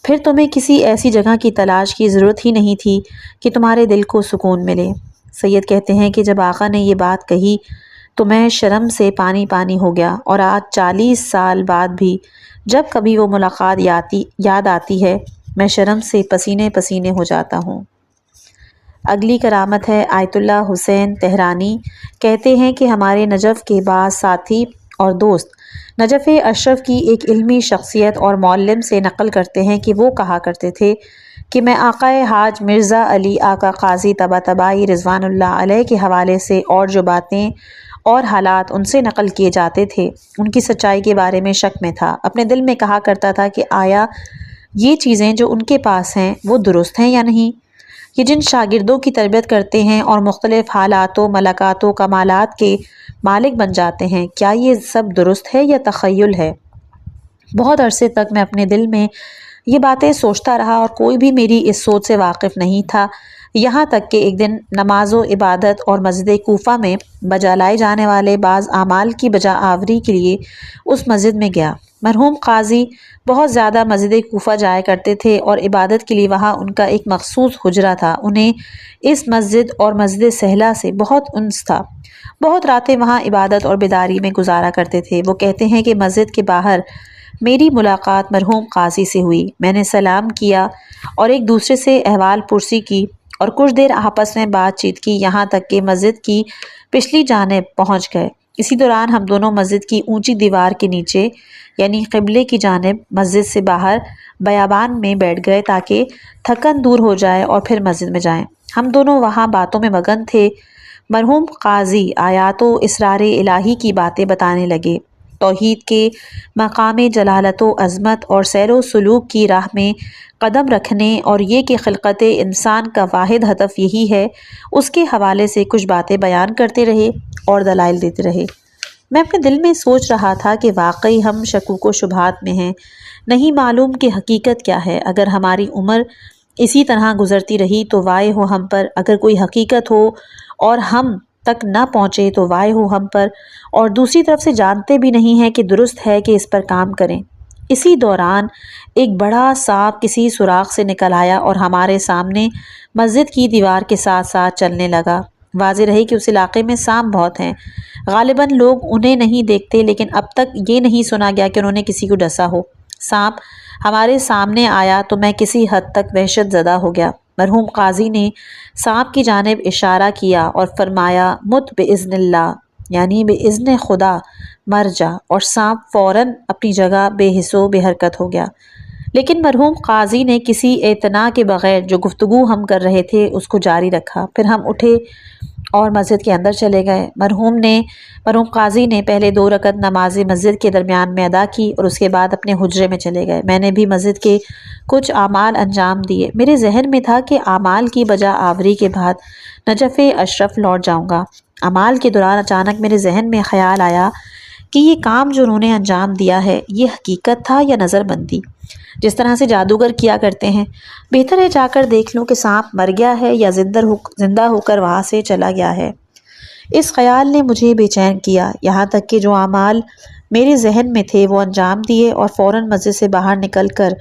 پھر تمہیں کسی ایسی جگہ کی تلاش کی ضرورت ہی نہیں تھی کہ تمہارے دل کو سکون ملے۔ سید کہتے ہیں کہ جب آقا نے یہ بات کہی تو میں شرم سے پانی پانی ہو گیا، اور آج 40 سال بعد بھی جب کبھی وہ ملاقات یاد آتی ہے میں شرم سے پسینے پسینے ہو جاتا ہوں۔ اگلی کرامت ہے آیت اللہ حسین تہرانی کہتے ہیں کہ ہمارے نجف کے بعض ساتھی اور دوست نجف اشرف کی ایک علمی شخصیت اور معلم سے نقل کرتے ہیں کہ وہ کہا کرتے تھے کہ میں آقائے حاج مرزا علی آقا قاضی طباطبائی رضوان اللہ علیہ کے حوالے سے اور جو باتیں اور حالات ان سے نقل کیے جاتے تھے ان کی سچائی کے بارے میں شک میں تھا۔ اپنے دل میں کہا کرتا تھا کہ آیا یہ چیزیں جو ان کے پاس ہیں وہ درست ہیں یا نہیں؟ یہ جن شاگردوں کی تربیت کرتے ہیں اور مختلف حالات و ملکات و کمالات کے مالک بن جاتے ہیں، کیا یہ سب درست ہے یا تخیل ہے؟ بہت عرصے تک میں اپنے دل میں یہ باتیں سوچتا رہا اور کوئی بھی میری اس سوچ سے واقف نہیں تھا، یہاں تک کہ ایک دن نماز و عبادت اور مسجد کوفہ میں بجا لائے جانے والے بعض اعمال کی بجا آوری کے لیے اس مسجد میں گیا۔ مرحوم قاضی بہت زیادہ مسجد کوفہ جایا کرتے تھے اور عبادت کے لیے وہاں ان کا ایک مخصوص حجرہ تھا۔ انہیں اس مسجد اور مسجد سہلا سے بہت انس تھا، بہت راتیں وہاں عبادت اور بیداری میں گزارا کرتے تھے۔ وہ کہتے ہیں کہ مسجد کے باہر میری ملاقات مرحوم قاضی سے ہوئی، میں نے سلام کیا اور ایک دوسرے سے احوال پرسی کی اور کچھ دیر آپس میں بات چیت کی، یہاں تک کہ مسجد کی پچھلی جانب پہنچ گئے۔ اسی دوران ہم دونوں مسجد کی اونچی دیوار کے نیچے یعنی قبلے کی جانب مسجد سے باہر بیابان میں بیٹھ گئے تاکہ تھکن دور ہو جائے اور پھر مسجد میں جائیں۔ ہم دونوں وہاں باتوں میں مگن تھے۔ مرحوم قاضی آیات و اسرار الہی کی باتیں بتانے لگے، توحید کے مقام جلالت و عظمت اور سیر و سلوک کی راہ میں قدم رکھنے اور یہ کہ خلقت انسان کا واحد ہدف یہی ہے، اس کے حوالے سے کچھ باتیں بیان کرتے رہے اور دلائل دیتے رہے۔ میں اپنے دل میں سوچ رہا تھا کہ واقعی ہم شکوک و شبہات میں ہیں، نہیں معلوم کہ حقیقت کیا ہے۔ اگر ہماری عمر اسی طرح گزرتی رہی تو وائے ہو ہم پر، اگر کوئی حقیقت ہو اور ہم تک نہ پہنچے تو وائے ہو ہم پر، اور دوسری طرف سے جانتے بھی نہیں ہیں کہ درست ہے کہ اس پر کام کریں۔ اسی دوران ایک بڑا سانپ کسی سوراخ سے نکل آیا اور ہمارے سامنے مسجد کی دیوار کے ساتھ ساتھ چلنے لگا۔ واضح رہے کہ اس علاقے میں سانپ بہت ہیں، غالباً لوگ انہیں نہیں دیکھتے، لیکن اب تک یہ نہیں سنا گیا کہ انہوں نے کسی کو ڈسا ہو۔ سانپ ہمارے سامنے آیا تو میں کسی حد تک وحشت زدہ ہو گیا۔ مرحوم قاضی نے سانپ کی جانب اشارہ کیا اور فرمایا مت باذن اللہ، یعنی باذن خدا مر جا، اور سانپ فوراً اپنی جگہ بے حس و بے حرکت ہو گیا۔ لیکن مرحوم قاضی نے کسی اعتنا کے بغیر جو گفتگو ہم کر رہے تھے اس کو جاری رکھا۔ پھر ہم اٹھے اور مسجد کے اندر چلے گئے۔ مرحوم قاضی نے پہلے 2 رکعت نماز مسجد کے درمیان میں ادا کی اور اس کے بعد اپنے حجرے میں چلے گئے۔ میں نے بھی مسجد کے کچھ اعمال انجام دیے۔ میرے ذہن میں تھا کہ اعمال کی بجا آوری کے بعد نجف اشرف لوٹ جاؤں گا۔ اعمال کے دوران اچانک میرے ذہن میں خیال آیا کہ یہ کام جو انہوں نے انجام دیا ہے یہ حقیقت تھا یا نظر بندی، جس طرح سے جادوگر کیا کرتے ہیں۔ بہتر ہے جا کر دیکھ لوں کہ سانپ مر گیا ہے یا زندہ ہو کر وہاں سے چلا گیا ہے۔ اس خیال نے مجھے بے چین کیا، یہاں تک کہ جو اعمال میرے ذہن میں تھے وہ انجام دیے اور فوراً مسجد سے باہر نکل کر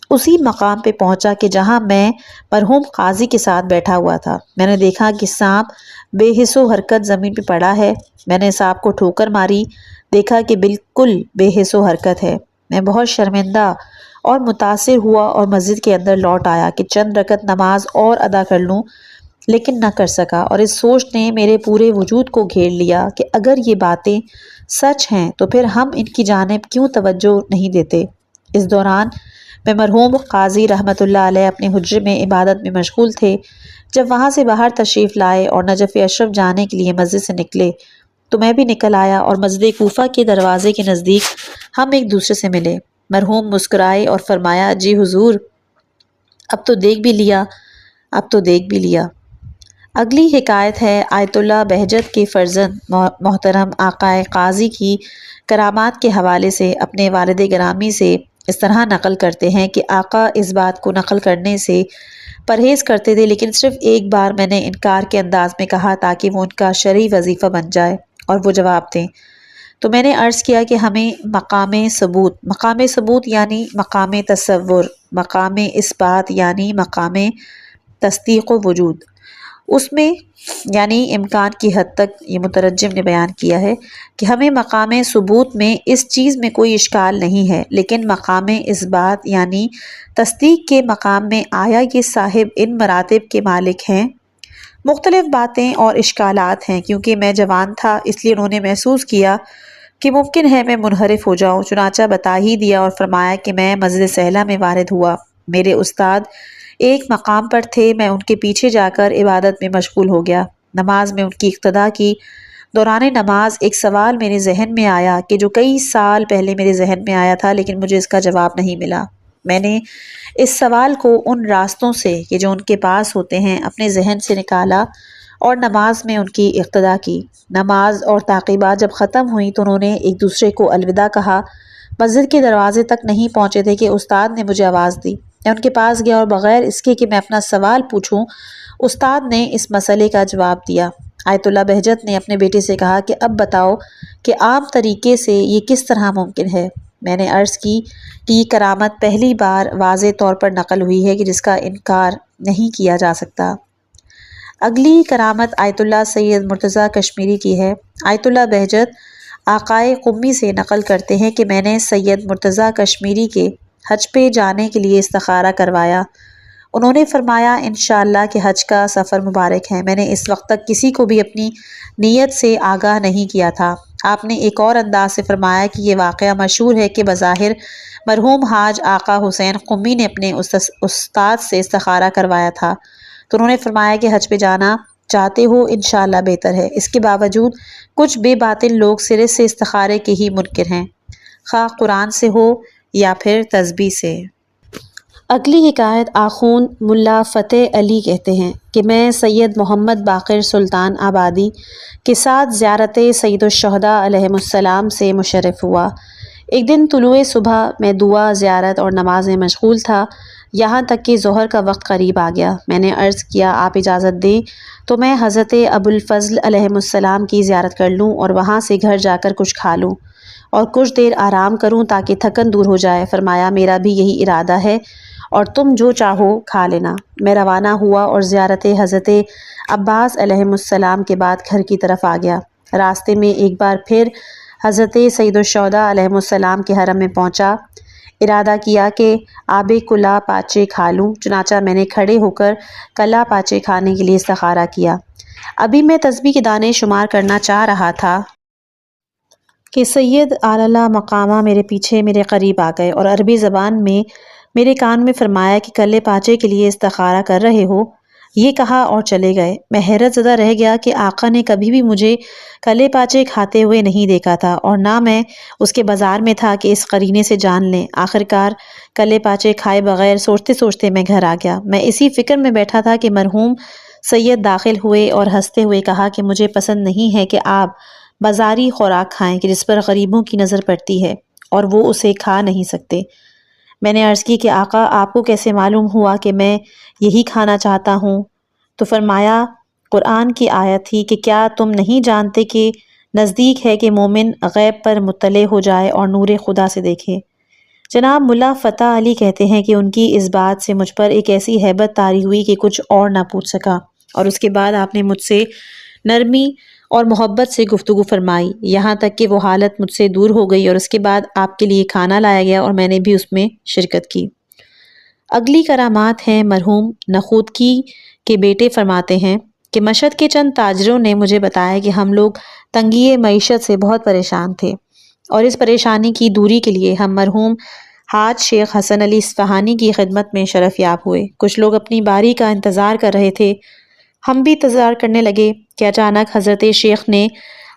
اسی مقام پہ پہنچا کہ جہاں میں مرحوم قاضی کے ساتھ بیٹھا ہوا تھا۔ میں نے دیکھا کہ سانپ بے حس و حرکت زمین پہ پڑا ہے۔ میں نے سانپ کو ٹھوکر ماری، دیکھا کہ بالکل بے حس و حرکت ہے۔ میں بہت شرمندہ اور متاثر ہوا اور مسجد کے اندر لوٹ آیا کہ چند رکعت نماز اور ادا کر لوں، لیکن نہ کر سکا، اور اس سوچ نے میرے پورے وجود کو گھیر لیا کہ اگر یہ باتیں سچ ہیں تو پھر ہم ان کی جانب کیوں توجہ نہیں دیتے۔ اس دوران میں مرحوم قاضی رحمۃ اللہ علیہ اپنے حجرے میں عبادت میں مشغول تھے۔ جب وہاں سے باہر تشریف لائے اور نجف اشرف جانے کے لیے مسجد سے نکلے تو میں بھی نکل آیا اور مسجد کوفہ کے دروازے کے نزدیک ہم ایک دوسرے سے ملے۔ مرحوم مسکرائے اور فرمایا جی حضور، اب تو دیکھ بھی لیا۔ اگلی حکایت ہے آیت اللہ بہجت کے فرزند محترم آقا قاضی کی کرامات کے حوالے سے۔ اپنے والد گرامی سے اس طرح نقل کرتے ہیں کہ آقا اس بات کو نقل کرنے سے پرہیز کرتے تھے، لیکن صرف ایک بار میں نے انکار کے انداز میں کہا تاکہ وہ ان کا شرعی وظیفہ بن جائے اور وہ جواب دیں۔ تو میں نے عرض کیا کہ ہمیں مقام ثبوت یعنی مقام تصور، مقام اثبات یعنی مقام تصدیق و وجود، اس میں یعنی امکان کی حد تک یہ مترجم نے بیان کیا ہے کہ ہمیں مقام ثبوت میں اس چیز میں کوئی اشکال نہیں ہے، لیکن مقام اثبات یعنی تصدیق کے مقام میں آیا یہ صاحب ان مراتب کے مالک ہیں؟ مختلف باتیں اور اشکالات ہیں۔ کیونکہ میں جوان تھا اس لیے انہوں نے محسوس کیا کہ ممکن ہے میں منحرف ہو جاؤں، چنانچہ بتا ہی دیا اور فرمایا کہ میں مسجد سہلہ میں وارد ہوا۔ میرے استاد ایک مقام پر تھے، میں ان کے پیچھے جا کر عبادت میں مشغول ہو گیا۔ نماز میں ان کی اقتدا کی۔ دوران نماز ایک سوال میرے ذہن میں آیا کہ جو کئی سال پہلے میرے ذہن میں آیا تھا، لیکن مجھے اس کا جواب نہیں ملا۔ میں نے اس سوال کو ان راستوں سے کہ جو ان کے پاس ہوتے ہیں اپنے ذہن سے نکالا اور نماز میں ان کی اقتدا کی۔ نماز اور تعقیبات جب ختم ہوئی تو انہوں نے ایک دوسرے کو الوداع کہا۔ مسجد کے دروازے تک نہیں پہنچے تھے کہ استاد نے مجھے آواز دی۔ میں ان کے پاس گیا اور بغیر اس کے کہ میں اپنا سوال پوچھوں استاد نے اس مسئلے کا جواب دیا۔ آیت اللہ بہجت نے اپنے بیٹے سے کہا کہ اب بتاؤ کہ عام طریقے سے یہ کس طرح ممکن ہے؟ میں نے عرض کی کہ یہ کرامت پہلی بار واضح طور پر نقل ہوئی ہے کہ جس کا انکار نہیں کیا جا سکتا۔ اگلی کرامت آیت اللہ سید مرتضیٰ کشمیری کی ہے۔ آیت اللہ بہجت آقائے قمی سے نقل کرتے ہیں کہ میں نے سید مرتضیٰ کشمیری کے حج پہ جانے کے لیے استخارہ کروایا۔ انہوں نے فرمایا انشاءاللہ کہ حج کا سفر مبارک ہے۔ میں نے اس وقت تک کسی کو بھی اپنی نیت سے آگاہ نہیں کیا تھا۔ آپ نے ایک اور انداز سے فرمایا کہ یہ واقعہ مشہور ہے کہ بظاہر مرحوم حاج آقا حسین قمی نے اپنے استاد سے استخارہ کروایا تھا، تو انہوں نے فرمایا کہ حج پہ جانا چاہتے ہو انشاءاللہ بہتر ہے۔ اس کے باوجود کچھ بے باطل لوگ سرے سے استخارے کے ہی منکر ہیں، خواہ قرآن سے ہو یا پھر تسبیح سے۔ اگلی حکایت آخوند ملا فتح علی کہتے ہیں کہ میں سید محمد باقر سلطان آبادی کے ساتھ زیارت سید الشہداء علیہم السلام سے مشرف ہوا۔ ایک دن طلوع صبح میں دعا، زیارت اور نماز میں مشغول تھا، یہاں تک کہ ظہر کا وقت قریب آ گیا۔ میں نے عرض کیا آپ اجازت دیں تو میں حضرت ابوالفضل علیہم السلام کی زیارت کر لوں اور وہاں سے گھر جا کر کچھ کھا لوں اور کچھ دیر آرام کروں تاکہ تھکن دور ہو جائے۔ فرمایا میرا بھی یہی ارادہ ہے اور تم جو چاہو کھا لینا۔ میں روانہ ہوا اور زیارت حضرت عباس علیہم السلام کے بعد گھر کی طرف آ گیا۔ راستے میں ایک بار پھر حضرت سید الشہداء علیہم السلام کے حرم میں پہنچا۔ ارادہ کیا کہ آب کلا پاچے کھا لوں، چنانچہ میں نے کھڑے ہو کر کلا پاچے کھانے کے لیے استخارہ کیا۔ ابھی میں تسبیح کے دانے شمار کرنا چاہ رہا تھا کہ سید اعلیٰ مقامہ میرے پیچھے میرے قریب آ گئے اور عربی زبان میں میرے کان میں فرمایا کہ کلے پاچے کے لیے استخارہ کر رہے ہو؟ یہ کہا اور چلے گئے۔ میں حیرت زدہ رہ گیا کہ آقا نے کبھی بھی مجھے کلے پاچے کھاتے ہوئے نہیں دیکھا تھا، اور نہ میں اس کے بازار میں تھا کہ اس قرینے سے جان لیں۔ آخرکار کلے پاچے کھائے بغیر سوچتے سوچتے میں گھر آ گیا۔ میں اسی فکر میں بیٹھا تھا کہ مرحوم سید داخل ہوئے اور ہنستے ہوئے کہا کہ مجھے پسند نہیں ہے کہ آپ بازاری خوراک کھائیں کہ جس پر غریبوں کی نظر پڑتی ہے اور وہ اسے کھا نہیں سکتے۔ میں نے عرض کی کہ آقا آپ کو کیسے معلوم ہوا کہ میں یہی کھانا چاہتا ہوں؟ تو فرمایا قرآن کی آیت تھی کہ کیا تم نہیں جانتے کہ نزدیک ہے کہ مومن غیب پر مطلع ہو جائے اور نور خدا سے دیکھے۔ جناب ملا فتح علی کہتے ہیں کہ ان کی اس بات سے مجھ پر ایک ایسی ہیبت طاری ہوئی کہ کچھ اور نہ پوچھ سکا، اور اس کے بعد آپ نے مجھ سے نرمی اور محبت سے گفتگو فرمائی، یہاں تک کہ وہ حالت مجھ سے دور ہو گئی، اور اس کے بعد آپ کے لیے کھانا لایا گیا اور میں نے بھی اس میں شرکت کی۔ اگلی کرامات ہیں مرحوم نخودکی کے بیٹے فرماتے ہیں کہ مشہد کے چند تاجروں نے مجھے بتایا کہ ہم لوگ تنگی معیشت سے بہت پریشان تھے، اور اس پریشانی کی دوری کے لیے ہم مرحوم حاج شیخ حسن علی اصفہانی کی خدمت میں شرف یاب ہوئے۔ کچھ لوگ اپنی باری کا انتظار کر رہے تھے، ہم بھی انتظار کرنے لگے کہ اچانک حضرت شیخ نے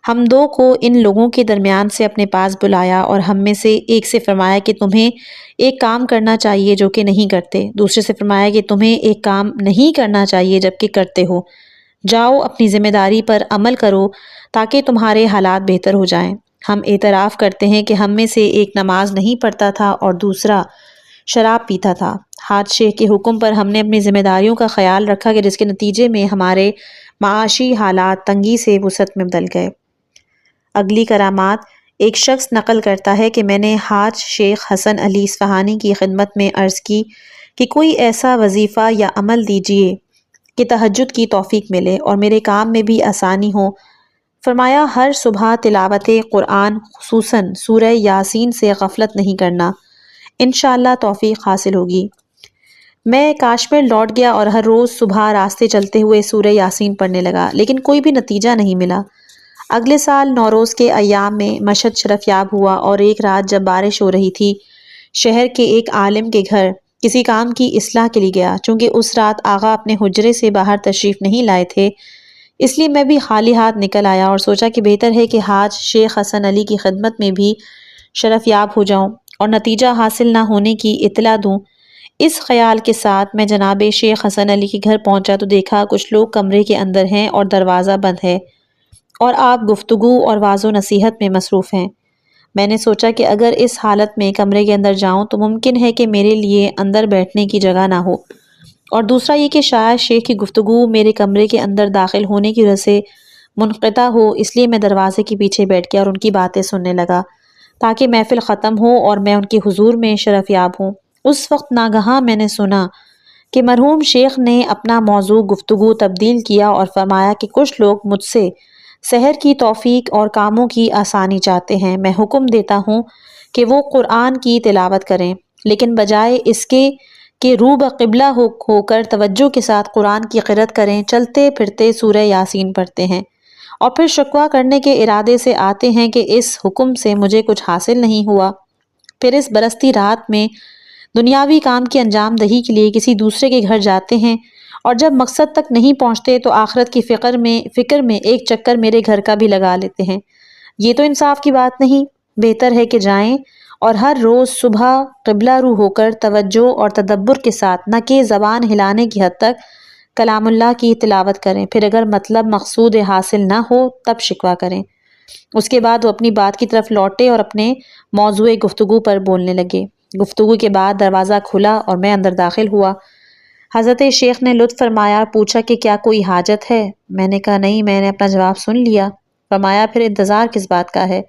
ہم دو کو ان لوگوں کے درمیان سے اپنے پاس بلایا اور ہم میں سے ایک سے فرمایا کہ تمہیں ایک کام کرنا چاہیے جو کہ نہیں کرتے، دوسرے سے فرمایا کہ تمہیں ایک کام نہیں کرنا چاہیے جبکہ کرتے ہو، جاؤ اپنی ذمہ داری پر عمل کرو تاکہ تمہارے حالات بہتر ہو جائیں۔ ہم اعتراف کرتے ہیں کہ ہم میں سے ایک نماز نہیں پڑھتا تھا اور دوسرا شراب پیتا تھا۔ حاج شیخ کے حکم پر ہم نے اپنی ذمہ داریوں کا خیال رکھا کہ جس کے نتیجے میں ہمارے معاشی حالات تنگی سے وسعت میں بدل گئے۔ اگلی کرامات ایک شخص نقل کرتا ہے کہ میں نے حاج شیخ حسن علی اصفہانی کی خدمت میں عرض کی کہ کوئی ایسا وظیفہ یا عمل دیجیے کہ تہجد کی توفیق ملے اور میرے کام میں بھی آسانی ہو۔ فرمایا ہر صبح تلاوت قرآن خصوصاً سورہ یاسین سے غفلت نہیں کرنا، انشاءاللہ توفیق حاصل ہوگی۔ میں کاشمیر لوٹ گیا اور ہر روز صبح راستے چلتے ہوئے سورہ یاسین پڑھنے لگا، لیکن کوئی بھی نتیجہ نہیں ملا۔ اگلے سال نوروز کے ایام میں مشہد شرف یاب ہوا، اور ایک رات جب بارش ہو رہی تھی شہر کے ایک عالم کے گھر کسی کام کی اصلاح کے لیے گیا۔ چونکہ اس رات آغا اپنے حجرے سے باہر تشریف نہیں لائے تھے، اس لیے میں بھی خالی ہاتھ نکل آیا اور سوچا کہ بہتر ہے کہ حاج شیخ حسن علی کی خدمت میں بھی شرف یاب ہو جاؤں اور نتیجہ حاصل نہ ہونے کی اطلاع دوں۔ اس خیال کے ساتھ میں جناب شیخ حسن علی کے گھر پہنچا تو دیکھا کچھ لوگ کمرے کے اندر ہیں اور دروازہ بند ہے، اور آپ گفتگو اور واعظ و نصیحت میں مصروف ہیں۔ میں نے سوچا کہ اگر اس حالت میں کمرے کے اندر جاؤں تو ممکن ہے کہ میرے لیے اندر بیٹھنے کی جگہ نہ ہو، اور دوسرا یہ کہ شاید شیخ کی گفتگو میرے کمرے کے اندر داخل ہونے کی وجہ سے منقطع ہو، اس لیے میں دروازے کے پیچھے بیٹھ گیا اور ان کی باتیں سننے لگا تاکہ محفل ختم ہو اور میں ان کے حضور میں شرف یاب ہوں۔ اس وقت ناگہاں میں نے سنا کہ مرحوم شیخ نے اپنا موضوع گفتگو تبدیل کیا اور فرمایا کہ کچھ لوگ مجھ سے سحر کی توفیق اور کاموں کی آسانی چاہتے ہیں۔ میں حکم دیتا ہوں کہ وہ قرآن کی تلاوت کریں، لیکن بجائے اس کے کہ رو بقبلہ ہو کر توجہ کے ساتھ قرآن کی قرأت کریں، چلتے پھرتے سورہ یاسین پڑھتے ہیں اور پھر شکوہ کرنے کے ارادے سے آتے ہیں کہ اس حکم سے مجھے کچھ حاصل نہیں ہوا، پھر اس برستی رات میں دنیاوی کام کی انجام دہی کے لیے کسی دوسرے کے گھر جاتے ہیں، اور جب مقصد تک نہیں پہنچتے تو آخرت کی فکر میں ایک چکر میرے گھر کا بھی لگا لیتے ہیں۔ یہ تو انصاف کی بات نہیں۔ بہتر ہے کہ جائیں اور ہر روز صبح قبلہ رو ہو کر توجہ اور تدبر کے ساتھ نہ کہ زبان ہلانے کی حد تک کلام اللہ کی تلاوت کریں، پھر اگر مطلب مقصود حاصل نہ ہو تب شکوہ کریں۔ اس کے بعد وہ اپنی بات کی طرف لوٹے اور اپنے موضوع گفتگو پر بولنے لگے۔ گفتگو کے بعد دروازہ کھلا اور میں اندر داخل ہوا۔ حضرت شیخ نے لطف فرمایا، پوچھا کہ کیا کوئی حاجت ہے؟ میں نے کہا نہیں، میں نے اپنا جواب سن لیا۔ فرمایا پھر انتظار کس بات کا ہے؟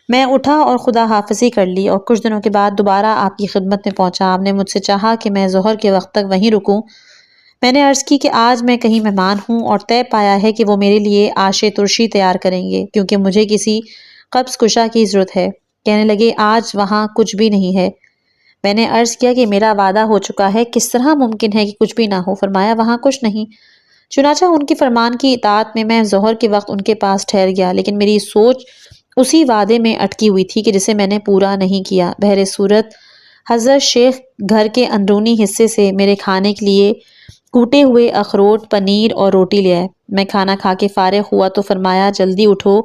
میں اٹھا اور خدا حافظی کر لی، اور کچھ دنوں کے بعد دوبارہ آپ کی خدمت میں پہنچا۔ آپ نے مجھ سے چاہا کہ میں ظہر کے وقت تک وہیں رکوں۔ میں نے عرض کی کہ آج میں کہیں مہمان ہوں اور طے پایا ہے کہ وہ میرے لیے آش ترشی تیار کریں گے، کیونکہ مجھے کسی قبض کشا کی ضرورت ہے۔ کہنے لگے آج وہاں کچھ بھی نہیں ہے۔ میں نے عرض کیا کہ میرا وعدہ ہو چکا ہے، کس طرح ممکن ہے کہ کچھ بھی نہ ہو؟ فرمایا وہاں کچھ نہیں۔ چنانچہ ان کی فرمان کی اطاعت میں ظہر کے وقت ان کے پاس ٹھہر گیا، لیکن میری سوچ اسی وعدے میں اٹکی ہوئی تھی کہ جسے میں نے پورا نہیں کیا۔ بہر صورت حضرت شیخ گھر کے اندرونی حصے سے میرے کھانے کے لیے کوٹے ہوئے اخروٹ، پنیر اور روٹی لے آئے۔ میں کھانا کھا کے فارغ ہوا تو فرمایا جلدی اٹھو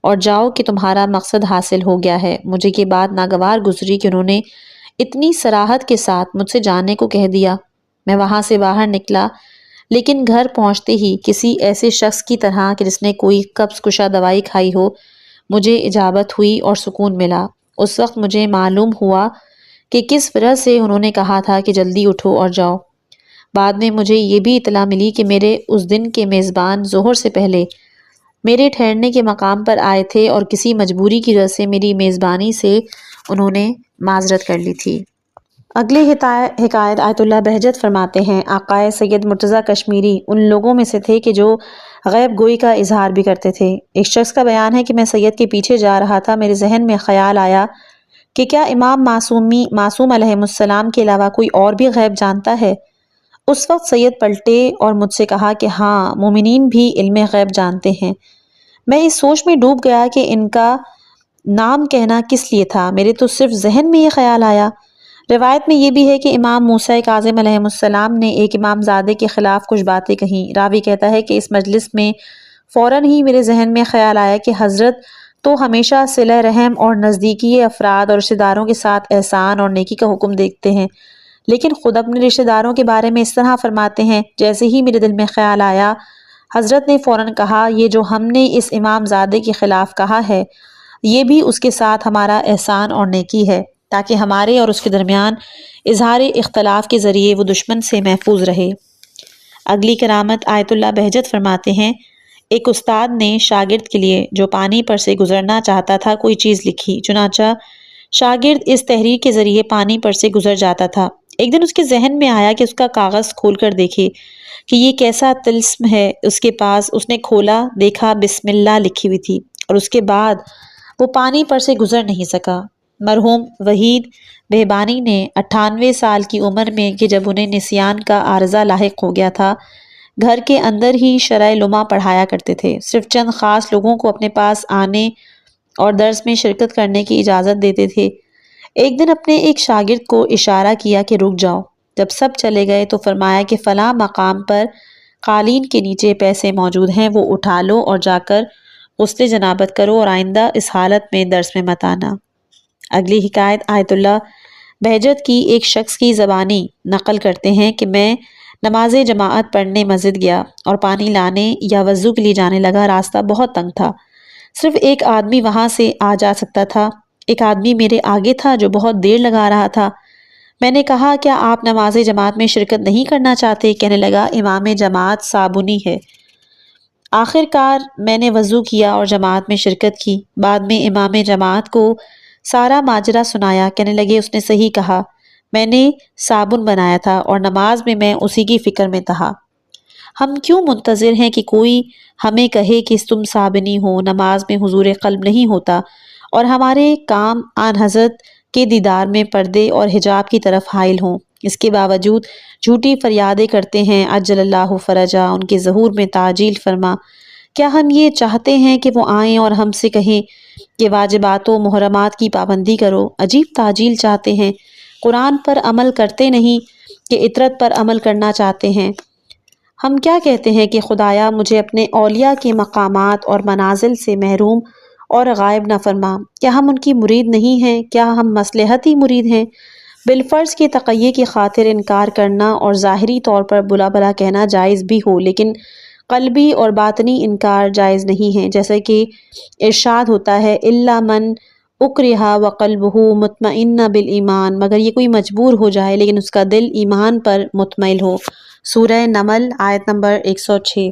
اور جاؤ کہ تمہارا مقصد حاصل ہو گیا ہے۔ مجھے یہ بات ناگوار گزری کہ انہوں نے اتنی صراحت کے ساتھ مجھ سے جانے کو کہہ دیا۔ میں وہاں سے باہر نکلا، لیکن گھر پہنچتے ہی کسی ایسے شخص کی طرح کہ جس نے کوئی قبض کشا دوائی کھائی ہو، مجھے اجابت ہوئی اور سکون ملا۔ اس وقت مجھے معلوم ہوا کہ کس وجہ سے انہوں نے کہا تھا کہ جلدی اٹھو اور جاؤ۔ بعد میں مجھے یہ بھی اطلاع ملی کہ میرے اس دن کے میزبان ظہر سے پہلے میرے ٹھہرنے کے مقام پر آئے تھے اور کسی مجبوری کی وجہ سے میری میزبانی سے انہوں نے معذرت کر لی تھی۔ اگلی حکایت آیت اللہ بہجت فرماتے ہیں، آقائے سید مرتضیٰ کشمیری ان لوگوں میں سے تھے کہ جو غیب گوئی کا اظہار بھی کرتے تھے۔ ایک شخص کا بیان ہے کہ میں سید کے پیچھے جا رہا تھا، میرے ذہن میں خیال آیا کہ کیا امام معصوم علیہ السلام کے علاوہ کوئی اور بھی غیب جانتا ہے؟ اس وقت سید پلٹے اور مجھ سے کہا کہ ہاں، مومنین بھی علم غیب جانتے ہیں۔ میں اس سوچ میں ڈوب گیا کہ ان کا نام کہنا کس لیے تھا، میرے تو صرف ذہن میں یہ خیال آیا۔ روایت میں یہ بھی ہے کہ امام موسیٰ کاظم علیہ السلام نے ایک امام زادے کے خلاف کچھ باتیں کہیں۔ راوی کہتا ہے کہ اس مجلس میں فوراً ہی میرے ذہن میں خیال آیا کہ حضرت تو ہمیشہ صلہ رحم اور نزدیکی افراد اور رشتہ داروں کے ساتھ احسان اور نیکی کا حکم دیتے ہیں، لیکن خود اپنے رشتہ داروں کے بارے میں اس طرح فرماتے ہیں۔ جیسے ہی میرے دل میں خیال آیا، حضرت نے فوراً کہا، یہ جو ہم نے اس امام زادے کے خلاف کہا ہے، یہ بھی اس کے ساتھ ہمارا احسان اور نیکی ہے، تاکہ ہمارے اور اس کے درمیان اظہار اختلاف کے ذریعے وہ دشمن سے محفوظ رہے۔ اگلی کرامت آیت اللہ بہجت فرماتے ہیں، ایک استاد نے شاگرد کے لیے جو پانی پر سے گزرنا چاہتا تھا کوئی چیز لکھی، چنانچہ شاگرد اس تحریر کے ذریعے پانی پر سے گزر جاتا تھا۔ ایک دن اس کے ذہن میں آیا کہ اس کا کاغذ کھول کر دیکھے کہ یہ کیسا طلسم ہے اس کے پاس۔ اس نے کھولا، دیکھا بسم اللہ لکھی ہوئی تھی، اور اس کے بعد وہ پانی پر سے گزر نہیں سکا۔ مرحوم وحید بہبانی نے 98 سال کی عمر میں کہ جب انہیں نسیان کا عارضہ لاحق ہو گیا تھا، گھر کے اندر ہی شرح لمع پڑھایا کرتے تھے۔ صرف چند خاص لوگوں کو اپنے پاس آنے اور درس میں شرکت کرنے کی اجازت دیتے تھے۔ ایک دن اپنے ایک شاگرد کو اشارہ کیا کہ رک جاؤ۔ جب سب چلے گئے تو فرمایا کہ فلاں مقام پر قالین کے نیچے پیسے موجود ہیں، وہ اٹھا لو اور جا کر غسل جنابت کرو اور آئندہ اس حالت میں درس میں مت آنا۔ اگلی حکایت آیت اللہ بہجت کی ایک شخص کی زبانی نقل کرتے ہیں کہ میں نماز جماعت پڑھنے مسجد گیا اور پانی لانے یا وضو کے لیے جانے لگا۔ راستہ بہت تنگ تھا، صرف ایک آدمی وہاں سے آ جا سکتا تھا۔ ایک آدمی میرے آگے تھا جو بہت دیر لگا رہا تھا۔ میں نے کہا کیا آپ نماز جماعت میں شرکت نہیں کرنا چاہتے؟ کہنے لگا امام جماعت صابونی ہے۔ آخر کار میں نے وضو کیا اور جماعت میں شرکت کی۔ بعد میں امام جماعت کو سارا ماجرا سنایا۔ کہنے لگے اس نے صحیح کہا، میں نے صابن بنایا تھا اور نماز میں اسی کی فکر میں تھا۔ ہم کیوں منتظر ہیں کہ کوئی ہمیں کہے کہ تم صابنی ہو؟ نماز میں حضور قلب نہیں ہوتا اور ہمارے کام آن حضرت کے دیدار میں پردے اور حجاب کی طرف حائل ہوں۔ اس کے باوجود جھوٹی فریادیں کرتے ہیں، عجل اللہ فرجا، ان کے ظہور میں تعجیل فرما۔ کیا ہم یہ چاہتے ہیں کہ وہ آئیں اور ہم سے کہیں کہ واجبات و محرمات کی پابندی کرو؟ عجیب تعجیل چاہتے ہیں، قرآن پر عمل کرتے نہیں کہ اطرت پر عمل کرنا چاہتے ہیں۔ ہم کیا کہتے ہیں کہ خدایا مجھے اپنے اولیاء کے مقامات اور منازل سے محروم اور غائب نہ فرما۔ کیا ہم ان کی مرید نہیں ہیں؟ کیا ہم مصلحتی مرید ہیں؟ بالفرض کے تقیے کی خاطر انکار کرنا اور ظاہری طور پر بلا بلا کہنا جائز بھی ہو، لیکن قلبی اور باطنی انکار جائز نہیں ہے، جیسا کہ ارشاد ہوتا ہے الا من اکرہ وقلبہ مطمئن بالایمان، مگر یہ کوئی مجبور ہو جائے لیکن اس کا دل ایمان پر مطمئن ہو۔ سورہ نمل آیت نمبر 106۔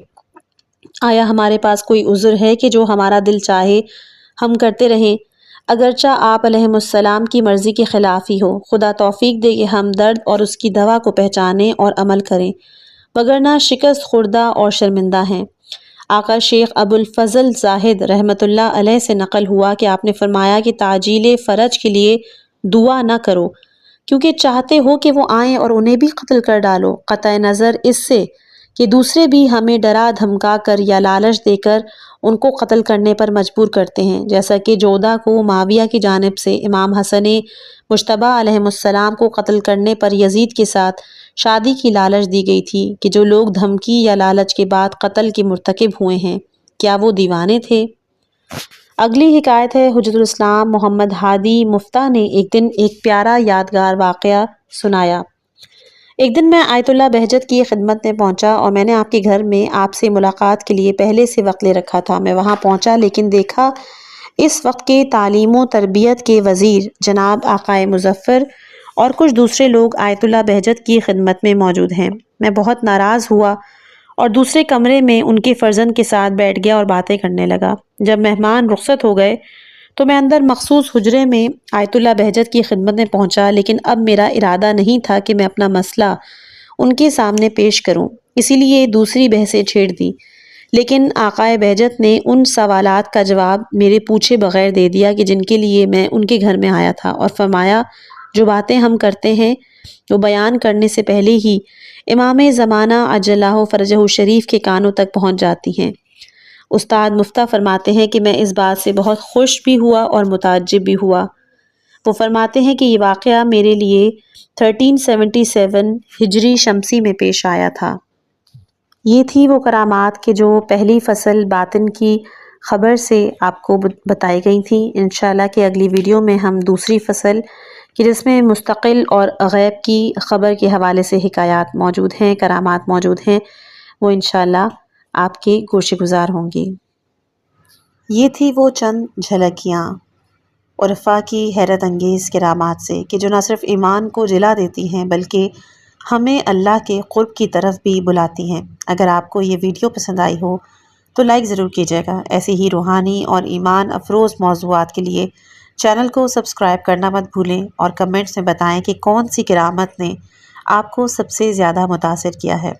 آیا ہمارے پاس کوئی عذر ہے کہ جو ہمارا دل چاہے ہم کرتے رہیں، اگرچہ آپ علیہ السلام کی مرضی کے خلاف ہی ہو؟ خدا توفیق دے کہ ہم درد اور اس کی دوا کو پہچانیں اور عمل کریں، وگرنہ شکست خوردہ اور شرمندہ ہیں۔ آقا شیخ ابو الفضل زاہد رحمۃ اللہ علیہ سے نقل ہوا کہ آپ نے فرمایا کہ تعجیل فرج کے لیے دعا نہ کرو، کیونکہ چاہتے ہو کہ وہ آئیں اور انہیں بھی قتل کر ڈالو، قطع نظر اس سے کہ دوسرے بھی ہمیں ڈرا دھمکا کر یا لالچ دے کر ان کو قتل کرنے پر مجبور کرتے ہیں، جیسا کہ جودہ کو معاویہ کی جانب سے امام حسن مجتبی علیہ السلام کو قتل کرنے پر یزید کے ساتھ شادی کی لالچ دی گئی تھی کہ جو لوگ دھمکی یا لالچ کے بعد قتل کے مرتکب ہوئے ہیں کیا وہ دیوانے تھے؟ اگلی حکایت ہے حجت الاسلام محمد ہادی مفتیٰ نے ایک دن ایک پیارا یادگار واقعہ سنایا۔ ایک دن میں آیت اللہ بہجت کی خدمت میں پہنچا اور میں نے آپ کے گھر میں آپ سے ملاقات کے لیے پہلے سے وقت لے رکھا تھا۔ میں وہاں پہنچا لیکن دیکھا اس وقت کے تعلیم و تربیت کے وزیر جناب آقائے مظفر اور کچھ دوسرے لوگ آیت اللہ بہجت کی خدمت میں موجود ہیں۔ میں بہت ناراض ہوا اور دوسرے کمرے میں ان کے فرزند کے ساتھ بیٹھ گیا اور باتیں کرنے لگا۔ جب مہمان رخصت ہو گئے تو میں اندر مخصوص حجرے میں آیت اللہ بہجت کی خدمت میں پہنچا، لیکن اب میرا ارادہ نہیں تھا کہ میں اپنا مسئلہ ان کے سامنے پیش کروں، اسی لیے دوسری بحثیں چھیڑ دی، لیکن آقائے بہجت نے ان سوالات کا جواب میرے پوچھے بغیر دے دیا کہ جن کے لیے میں ان کے گھر میں آیا تھا، اور فرمایا جو باتیں ہم کرتے ہیں وہ بیان کرنے سے پہلے ہی امام زمانہ عجلہ فرجہ شریف کے کانوں تک پہنچ جاتی ہیں۔ استاد مفتیٰ فرماتے ہیں کہ میں اس بات سے بہت خوش بھی ہوا اور متعجب بھی ہوا۔ وہ فرماتے ہیں کہ یہ واقعہ میرے لیے 1377 ہجری شمسی میں پیش آیا تھا۔ یہ تھی وہ کرامات کہ جو پہلی فصل باطن کی خبر سے آپ کو بتائی گئی تھی۔ انشاءاللہ کہ اگلی ویڈیو میں ہم دوسری فصل کہ جس میں مستقل اور غیب کی خبر کے حوالے سے حکایات موجود ہیں، کرامات موجود ہیں، وہ انشاءاللہ آپ کے گوش گزار ہوں گی۔ یہ تھی وہ چند جھلکیاں عرفا کی حیرت انگیز کرامات سے کہ جو نہ صرف ایمان کو جلا دیتی ہیں بلکہ ہمیں اللہ کے قرب کی طرف بھی بلاتی ہیں۔ اگر آپ کو یہ ویڈیو پسند آئی ہو تو لائک ضرور کیجیے گا۔ ایسی ہی روحانی اور ایمان افروز موضوعات کے لیے چینل کو سبسکرائب کرنا مت بھولیں اور کمنٹس میں بتائیں کہ کون سی کرامت نے آپ کو سب سے زیادہ متاثر کیا ہے۔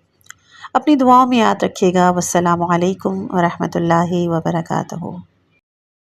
اپنی دعاؤں میں یاد رکھیے گا۔ والسلام علیکم ورحمۃ اللہ وبرکاتہ۔